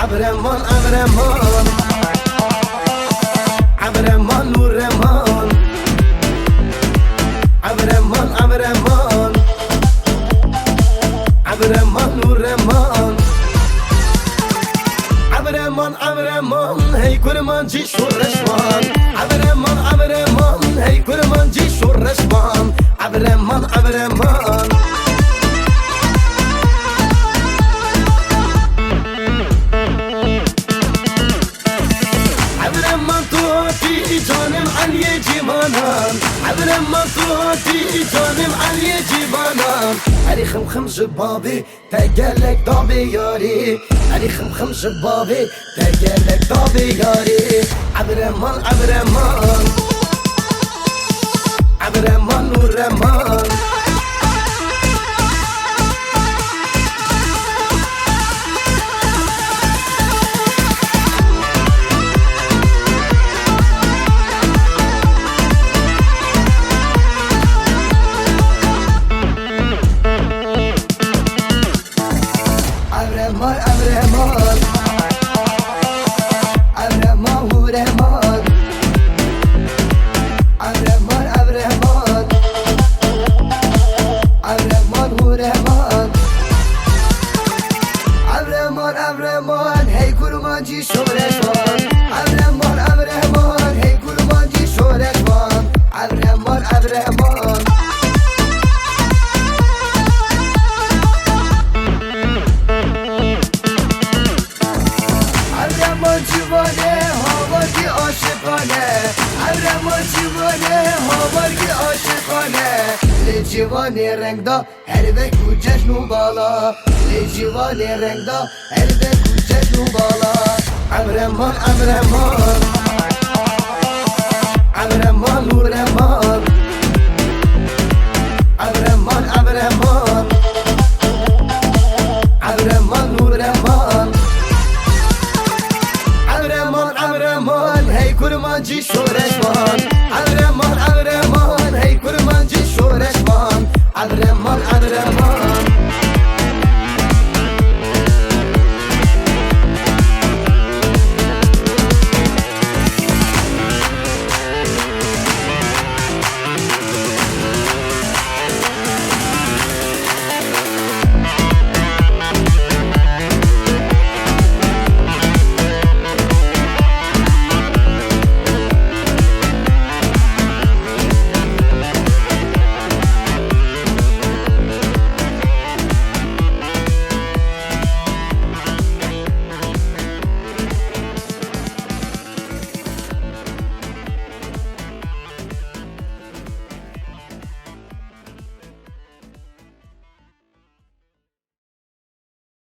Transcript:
عبرمان عبرمان عبرمان نور رمان عبرمان عبرمان عبرمان نور رمان عبرمان عبرمان هی کرمان جی شورشمان عبرمان عبرمان هی کرمان جی شورشمان عبرمان عبرمان جانم علی جیوانم عبرمان توتی جانم علی جیوانم علی خم خم جبابی تگلک دابی یاری علی خم خم جبابی تگلک دابی یاری عبرمان عبرمان عبرمان نور رمان عبرمان عبرمان عبرمان هو رحمان عبرمان عبرمان عبرمان هو رحمان عبرمان عبرمان هی کرمان جی شورشمان عبرمان عبرمان هی کرمان جی شورشمان عبرمان عبرمان جوانه هاوارگی عاشقانه عبرمان جوانه هاوارگی عاشقانه لی جوانی رنگ دا هر وقت کو جشن بالا لی جوانی رنگ دا هر وقت کو جشن بالا عبرمان عبرمان عبرمان نور